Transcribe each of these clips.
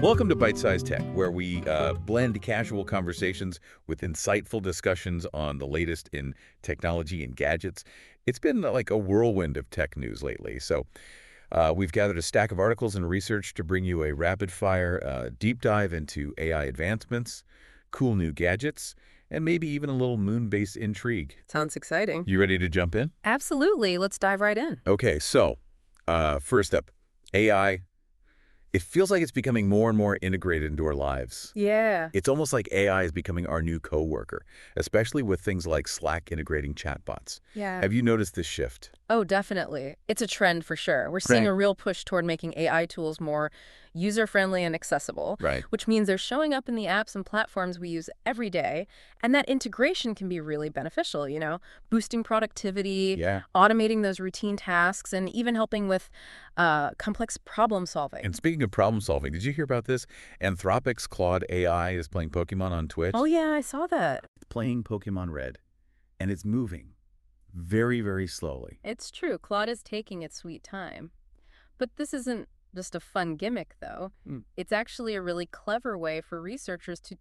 Welcome to Byte-Sized Tech, where we blend casual conversations with insightful discussions on the latest in technology and gadgets. It's been like a whirlwind of tech news lately, so we've gathered a stack of articles and research to bring you a rapid-fire deep dive into AI advancements, cool new gadgets, and maybe even a little moon-based intrigue. Sounds exciting. You ready to jump in? Absolutely. Let's dive right in. Okay, so first up, AI. It feels like it's becoming more and more integrated into our lives. Yeah. It's almost like AI is becoming our new coworker, especially with things like Slack integrating chatbots. Yeah. Have you noticed this shift? Oh, definitely. It's a trend for sure. We're seeing a real push toward making AI tools more user-friendly and accessible, Right. which means they're showing up in the apps and platforms we use every day. And that integration can be really beneficial, boosting productivity, Yeah. automating those routine tasks, and even helping with complex problem solving. And speaking of problem solving, did you hear about this? Anthropic's Claude AI is playing Pokemon on Twitch. Oh, yeah, I saw that. It's playing Pokemon Red, and it's moving very, very slowly. It's true. Claude is taking its sweet time. But this isn't just a fun gimmick, though. It's actually a really clever way for researchers to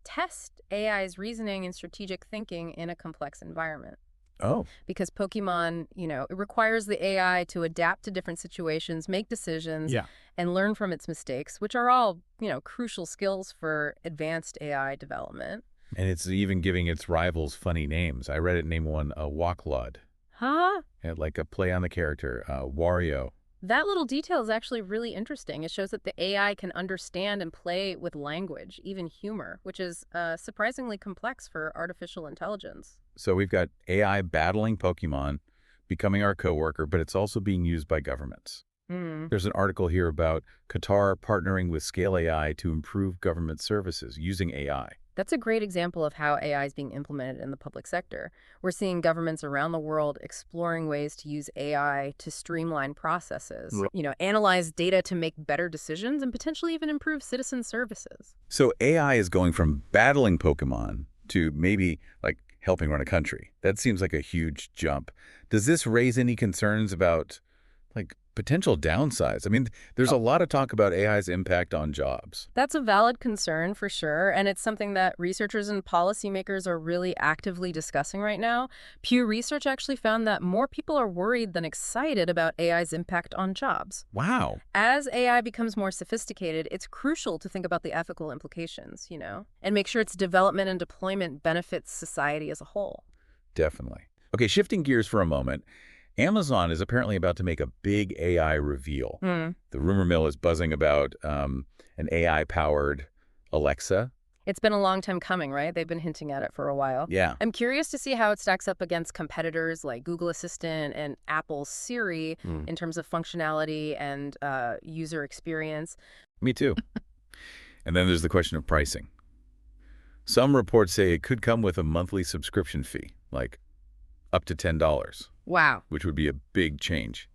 test AI's reasoning and strategic thinking in a complex environment. Oh. Because Pokemon, it requires the AI to adapt to different situations, make decisions, and learn from its mistakes, which are all, crucial skills for advanced AI development. And it's even giving its rivals funny names. I read it name one Waklud. Huh? Like a play on the character, Wario. That little detail is actually really interesting. It shows that the AI can understand and play with language, even humor, which is surprisingly complex for artificial intelligence. So we've got AI battling Pokemon, becoming our coworker, but it's also being used by governments. There's an article here about Qatar partnering with Scale AI to improve government services using AI. That's a great example of how AI is being implemented in the public sector. We're seeing governments around the world exploring ways to use AI to streamline processes, analyze data to make better decisions, and potentially even improve citizen services. So AI is going from battling Pokemon to maybe like helping run a country. That seems like a huge jump. Does this raise any concerns about potential downsides? I mean, there's a lot of talk about AI's impact on jobs. That's a valid concern for sure, and it's something that researchers and policymakers are really actively discussing right now. Pew Research actually found that more people are worried than excited about AI's impact on jobs. Wow. As AI becomes more sophisticated, it's crucial to think about the ethical implications, and make sure its development and deployment benefits society as a whole. Definitely. Okay, shifting gears for a moment. Amazon is apparently about to make a big AI reveal. The rumor mill is buzzing about an AI-powered Alexa. It's been a long time coming, right? They've been hinting at it for a while. Yeah. I'm curious to see how it stacks up against competitors like Google Assistant and Apple's Siri in terms of functionality and user experience. Me too. And then there's the question of pricing. Some reports say it could come with a monthly subscription fee, like up to $10. Wow. Which would be a big change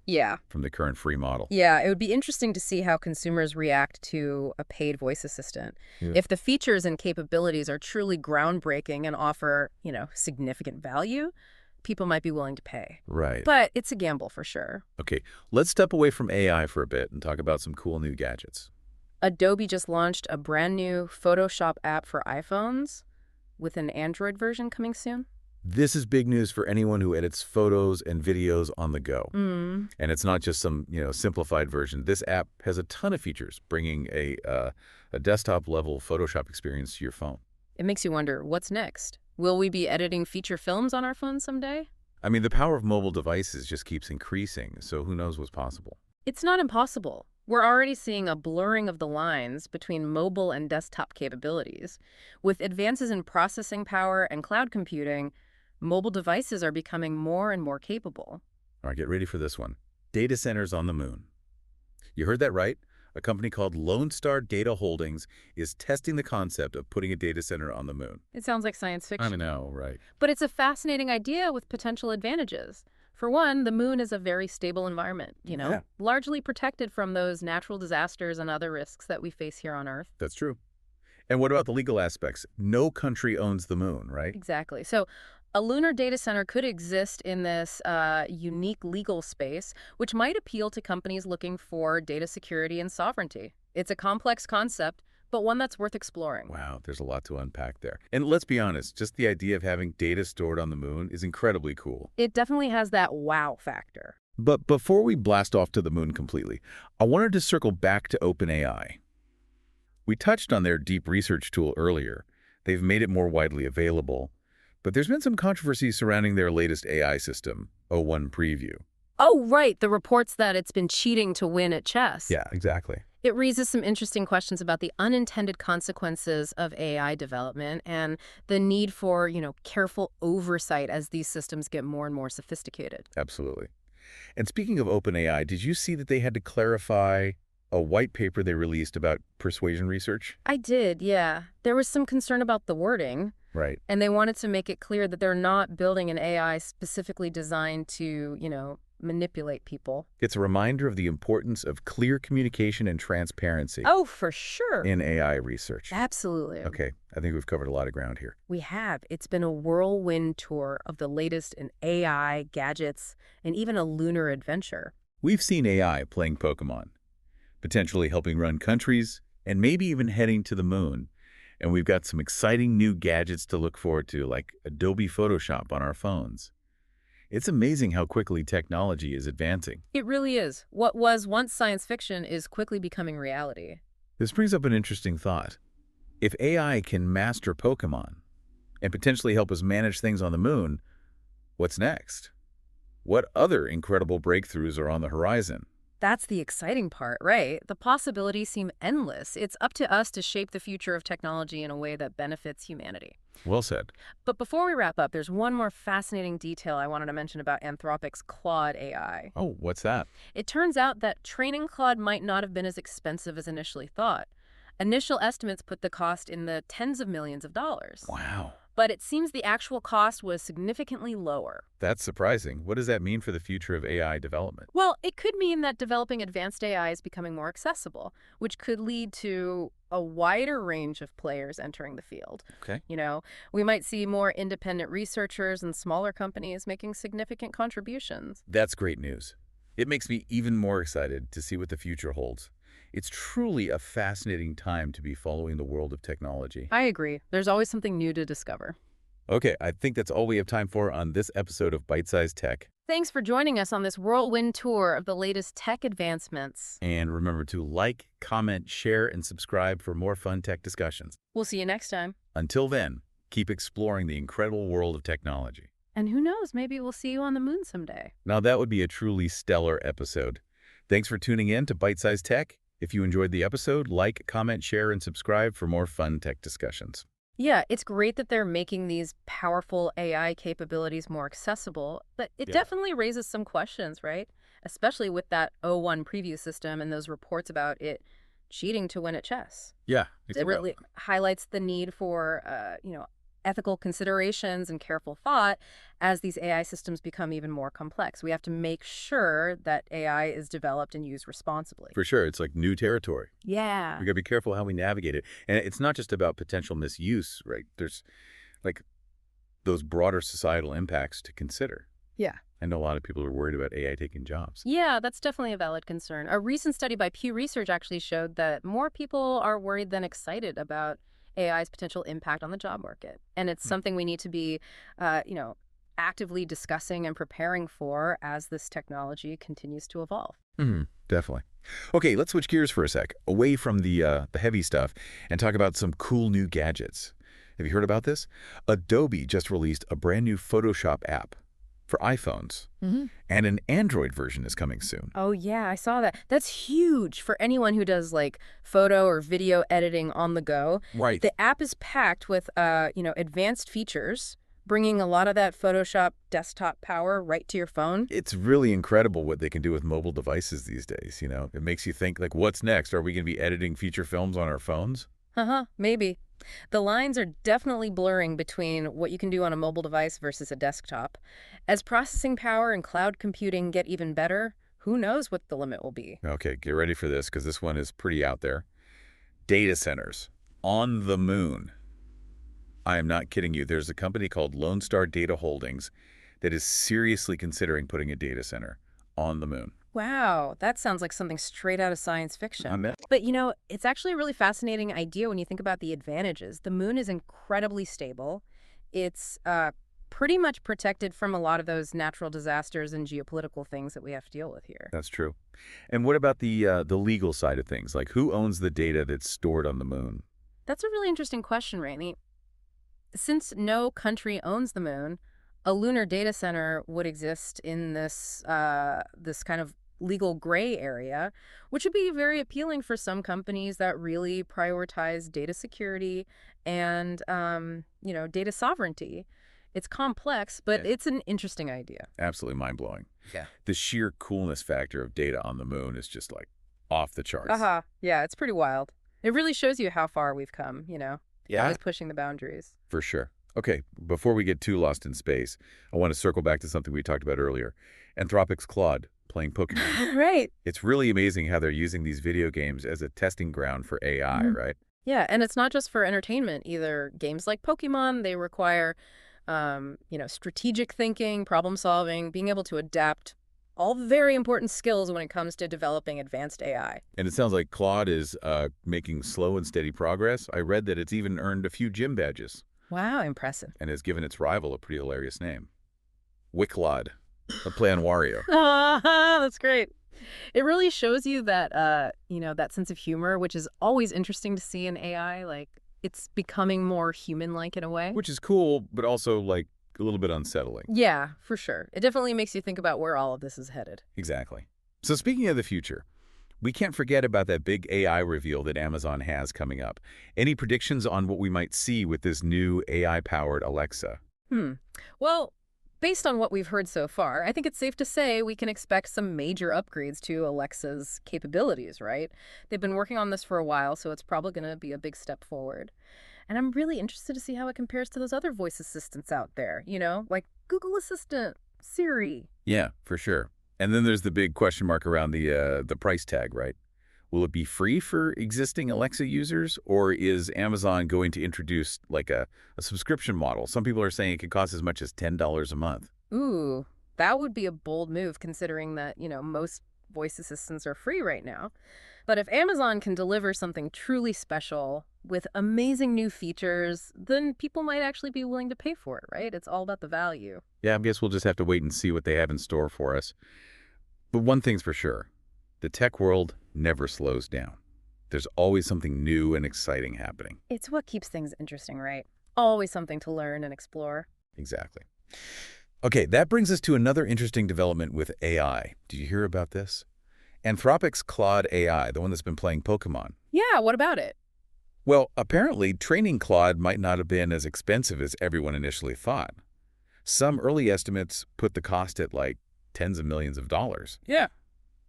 from the current free model. Yeah, it would be interesting to see how consumers react to a paid voice assistant. If the features and capabilities are truly groundbreaking and offer, significant value, people might be willing to pay. Right. But it's a gamble for sure. Okay, let's step away from AI for a bit and talk about some cool new gadgets. Adobe just launched a brand new Photoshop app for iPhones with an Android version coming soon. This is big news for anyone who edits photos and videos on the go. And it's not just some, simplified version. This app has a ton of features, bringing a desktop-level Photoshop experience to your phone. It makes you wonder, what's next? Will we be editing feature films on our phones someday? I mean, the power of mobile devices just keeps increasing, so who knows what's possible. It's not impossible. We're already seeing a blurring of the lines between mobile and desktop capabilities. With advances in processing power and cloud computing, mobile devices are becoming more and more capable. All right, get ready for this one. Data centers on the moon. You heard that right. A company called Lone Star Data Holdings is testing the concept of putting a data center on the moon. It sounds like science fiction. I know, right. But it's a fascinating idea with potential advantages. For one, the moon is a very stable environment, largely protected from those natural disasters and other risks that we face here on Earth. That's true. And what about the legal aspects? No country owns the moon, right? Exactly. So a lunar data center could exist in this unique legal space, which might appeal to companies looking for data security and sovereignty. It's a complex concept, but one that's worth exploring. Wow, there's a lot to unpack there. And let's be honest, just the idea of having data stored on the moon is incredibly cool. It definitely has that wow factor. But before we blast off to the moon completely, I wanted to circle back to OpenAI. We touched on their deep research tool earlier. They've made it more widely available. But there's been some controversy surrounding their latest AI system, O1 Preview. Oh, right, the reports that it's been cheating to win at chess. Yeah, exactly. It raises some interesting questions about the unintended consequences of AI development and the need for, careful oversight as these systems get more and more sophisticated. Absolutely. And speaking of OpenAI, did you see that they had to clarify a white paper they released about persuasion research? I did, yeah. There was some concern about the wording, Right. and they wanted to make it clear that they're not building an AI specifically designed to, manipulate people. It's a reminder of the importance of clear communication and transparency Oh, for sure. in AI research. Absolutely. Okay, I think we've covered a lot of ground here. We have. It's been a whirlwind tour of the latest in AI, gadgets, and even a lunar adventure. We've seen AI playing Pokemon, potentially helping run countries, and maybe even heading to the moon. And we've got some exciting new gadgets to look forward to, like Adobe Photoshop on our phones. It's amazing how quickly technology is advancing. It really is. What was once science fiction is quickly becoming reality. This brings up an interesting thought. If AI can master Pokemon and potentially help us manage things on the moon, what's next? What other incredible breakthroughs are on the horizon? That's the exciting part, right? The possibilities seem endless. It's up to us to shape the future of technology in a way that benefits humanity. Well said. But before we wrap up, there's one more fascinating detail I wanted to mention about Anthropic's Claude AI. Oh, what's that? It turns out that training Claude might not have been as expensive as initially thought. Initial estimates put the cost in the tens of millions of dollars. Wow. But it seems the actual cost was significantly lower. That's surprising. What does that mean for the future of AI development? Well, it could mean that developing advanced AI is becoming more accessible, which could lead to a wider range of players entering the field. Okay. We might see more independent researchers and smaller companies making significant contributions. That's great news. It makes me even more excited to see what the future holds. It's truly a fascinating time to be following the world of technology. I agree. There's always something new to discover. Okay, I think that's all we have time for on this episode of Bite-Sized Tech. Thanks for joining us on this whirlwind tour of the latest tech advancements. And remember to like, comment, share, and subscribe for more fun tech discussions. We'll see you next time. Until then, keep exploring the incredible world of technology. And who knows, maybe we'll see you on the moon someday. Now that would be a truly stellar episode. Thanks for tuning in to Bite-Sized Tech. If you enjoyed the episode, like, comment, share, and subscribe for more fun tech discussions. Yeah, it's great that they're making these powerful AI capabilities more accessible, but it definitely raises some questions, right? Especially with that O1 preview system and those reports about it cheating to win at chess. Yeah. It really highlights the need for, ethical considerations and careful thought as these AI systems become even more complex. We have to make sure that AI is developed and used responsibly. For sure. It's like new territory. Yeah. We got to be careful how we navigate it. And it's not just about potential misuse, right? There's like those broader societal impacts to consider. Yeah. I know a lot of people are worried about AI taking jobs. Yeah, that's definitely a valid concern. A recent study by Pew Research actually showed that more people are worried than excited about AI's potential impact on the job market. And it's something we need to be, actively discussing and preparing for as this technology continues to evolve. Definitely. Okay, let's switch gears for a sec, away from the heavy stuff, and talk about some cool new gadgets. Have you heard about this? Adobe just released a brand new Photoshop app for iPhones, and an Android version is coming soon. Oh, yeah, I saw that. That's huge for anyone who does like photo or video editing on the go. Right. The app is packed with, advanced features, bringing a lot of that Photoshop desktop power right to your phone. It's really incredible what they can do with mobile devices these days, It makes you think, like, what's next? Are we going to be editing feature films on our phones? Maybe. The lines are definitely blurring between what you can do on a mobile device versus a desktop. As processing power and cloud computing get even better, who knows what the limit will be. Okay, get ready for this, because this one is pretty out there. Data centers on the moon. I am not kidding you. There's a company called Lone Star Data Holdings that is seriously considering putting a data center on the moon. Wow, that sounds like something straight out of science I fiction. met. But it's actually a really fascinating idea when you think about the advantages. The moon is incredibly stable. It's pretty much protected from a lot of those natural disasters and geopolitical things that we have to deal with here. That's true. And what about the legal side of things? Like, who owns the data that's stored on the moon? That's a really interesting question, Rainey. Since no country owns the moon, a lunar data center would exist in this kind of legal gray area, which would be very appealing for some companies that really prioritize data security and data sovereignty. It's complex, but Yeah. it's an interesting idea. Absolutely mind-blowing. Yeah. The sheer coolness factor of data on the moon is just like off the charts. Uh-huh. Yeah, it's pretty wild. It really shows you how far we've come. Yeah, Always pushing the boundaries. for sure. Okay, before we get too lost in space, I want to circle back to something we talked about earlier. Anthropic's Claude playing Pokemon. Right. It's really amazing how they're using these video games as a testing ground for AI, right? Yeah, and it's not just for entertainment either. Games like Pokemon, they require, strategic thinking, problem solving, being able to adapt, all very important skills when it comes to developing advanced AI. And it sounds like Claude is making slow and steady progress. I read that it's even earned a few gym badges Wow, impressive. and has given its rival a pretty hilarious name. Wicklod, a play on Wario. That's great. It really shows you that, that sense of humor, which is always interesting to see in AI. Like, it's becoming more human-like in a way. Which is cool, but also like a little bit unsettling. Yeah, for sure. It definitely makes you think about where all of this is headed. Exactly. So speaking of the future, we can't forget about that big AI reveal that Amazon has coming up. Any predictions on what we might see with this new AI-powered Alexa? Well, based on what we've heard so far, I think it's safe to say we can expect some major upgrades to Alexa's capabilities, right? They've been working on this for a while, so it's probably going to be a big step forward. And I'm really interested to see how it compares to those other voice assistants out there, like Google Assistant, Siri. Yeah, for sure. And then there's the big question mark around the price tag, right? Will it be free for existing Alexa users, or is Amazon going to introduce like a subscription model? Some people are saying it could cost as much as $10 a month. Ooh, that would be a bold move considering that, most voice assistants are free right now. But if Amazon can deliver something truly special with amazing new features, then people might actually be willing to pay for it, right? It's all about the value. Yeah, I guess we'll just have to wait and see what they have in store for us. But one thing's for sure, the tech world never slows down. There's always something new and exciting happening. It's what keeps things interesting, right? Always something to learn and explore. Exactly. Okay, that brings us to another interesting development with AI. Did you hear about this? Anthropic's Claude AI, the one that's been playing Pokemon. Yeah, what about it? Well, apparently, training Claude might not have been as expensive as everyone initially thought. Some early estimates put the cost at like tens of millions of dollars. Yeah.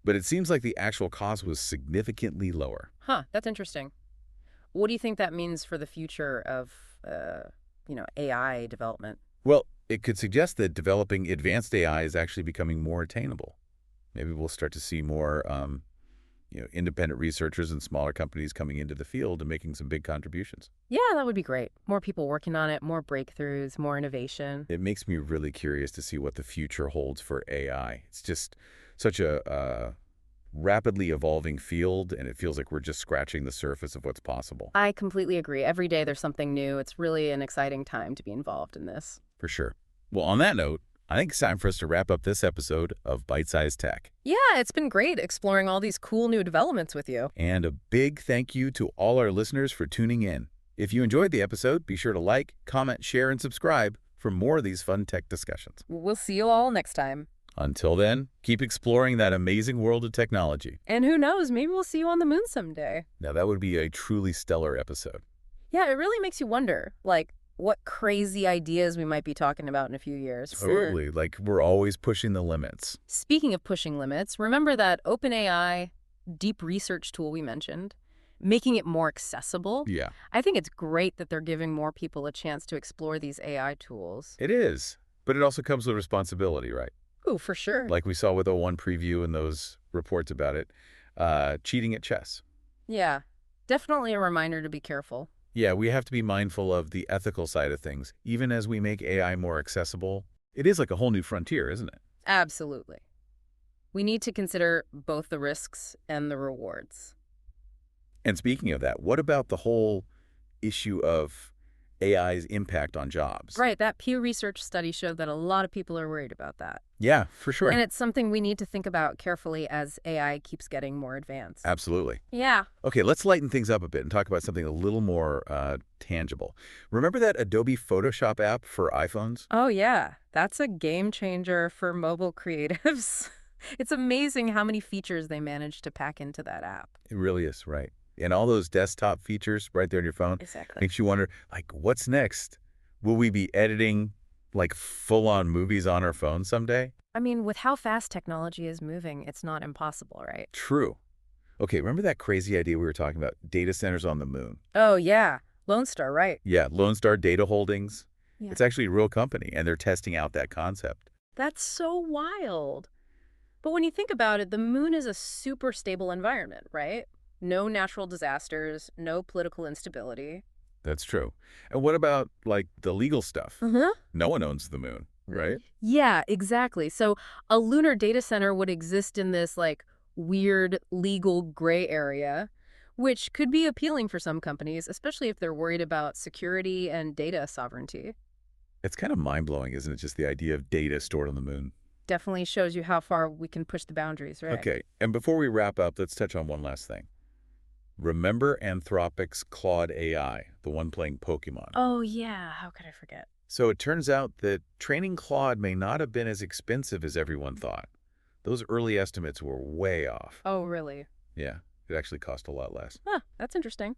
But it seems like the actual cost was significantly lower. Huh, that's interesting. What do you think that means for the future of, AI development? Well, it could suggest that developing advanced AI is actually becoming more attainable. Maybe we'll start to see more independent researchers and smaller companies coming into the field and making some big contributions. Yeah, that would be great. More people working on it, more breakthroughs, more innovation. It makes me really curious to see what the future holds for AI. It's just such a rapidly evolving field, and it feels like we're just scratching the surface of what's possible. I completely agree. Every day there's something new. It's really an exciting time to be involved in this. For sure. Well, on that note, I think it's time for us to wrap up this episode of Bite-Sized Tech. Yeah, it's been great exploring all these cool new developments with you. And a big thank you to all our listeners for tuning in. If you enjoyed the episode, be sure to like, comment, share, and subscribe for more of these fun tech discussions. We'll see you all next time. Until then, keep exploring that amazing world of technology. And who knows, maybe we'll see you on the moon someday. Now, that would be a truly stellar episode. Yeah, it really makes you wonder, like, what crazy ideas we might be talking about in a few years. Totally. Like, we're always pushing the limits. Speaking of pushing limits, remember that OpenAI deep research tool we mentioned? Making it more accessible? Yeah. I think it's great that they're giving more people a chance to explore these AI tools. It is. But it also comes with responsibility, right? Ooh, for sure. Like we saw with O1 Preview and those reports about it. Cheating at chess. Yeah, definitely a reminder to be careful. Yeah, we have to be mindful of the ethical side of things. Even as we make AI more accessible, it is like a whole new frontier, isn't it? Absolutely. We need to consider both the risks and the rewards. And speaking of that, what about the whole issue of AI's impact on jobs? Right, that Pew Research study showed that a lot of people are worried about that. Yeah, for And sure. it's something we need to think about carefully as AI keeps getting more advanced. Absolutely. Yeah. Okay, let's lighten things up a bit and talk about something a little more tangible. Remember that Adobe Photoshop app for iPhones? Oh, yeah. That's a game changer for mobile creatives. It's amazing how many features they managed to pack into that app. It really is, right. And all those desktop features right there on your phone Exactly. makes you wonder, like, what's next? Will we be editing, like, full-on movies on our phone someday? I mean, with how fast technology is moving, it's not impossible, right? True. Okay, remember that crazy idea we were talking about, data centers on the moon? Oh, yeah. Lone Star, right? Yeah, Lone Star Data Holdings. Yeah. It's actually a real company, and they're testing out that concept. That's so wild. But when you think about it, the moon is a super stable environment, right? No natural disasters, no political instability. That's true. And what about, like, the legal stuff? Uh-huh. No one owns the moon, right? Yeah, exactly. So a lunar data center would exist in this, like, weird legal gray area, which could be appealing for some companies, especially if they're worried about security and data sovereignty. It's kind of mind-blowing, isn't it, just the idea of data stored on the moon? Definitely shows you how far we can push the boundaries, right? Okay, and before we wrap up, let's touch on one last thing. Remember Anthropic's Claude AI, the one playing Pokemon? Oh, yeah. How could I forget? So it turns out that training Claude may not have been as expensive as everyone thought. Those early estimates were way off. Oh, really? Yeah, it actually cost a lot less. Huh, that's interesting.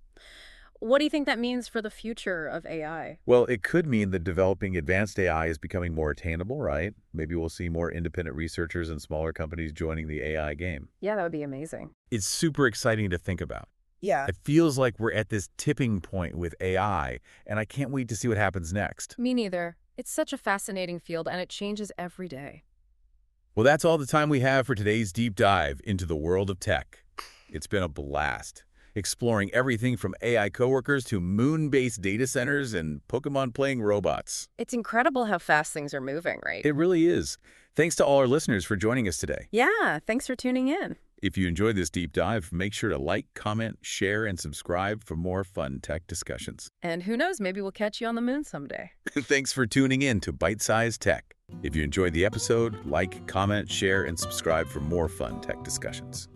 What do you think that means for the future of AI? Well, it could mean that developing advanced AI is becoming more attainable, right? Maybe we'll see more independent researchers and smaller companies joining the AI game. Yeah, that would be amazing. It's super exciting to think about. Yeah. It feels like we're at this tipping point with AI, and I can't wait to see what happens next. Me neither. It's such a fascinating field, and it changes every day. Well, that's all the time we have for today's deep dive into the world of tech. It's been a blast, exploring everything from AI coworkers to moon-based data centers and Pokemon-playing robots. It's incredible how fast things are moving, right? It really is. Thanks to all our listeners for joining us today. Yeah, thanks for tuning in. If you enjoyed this deep dive, make sure to like, comment, share, and subscribe for more fun tech discussions. And who knows, maybe we'll catch you on the moon someday. Thanks for tuning in to Byte-Sized Tech. If you enjoyed the episode, like, comment, share, and subscribe for more fun tech discussions.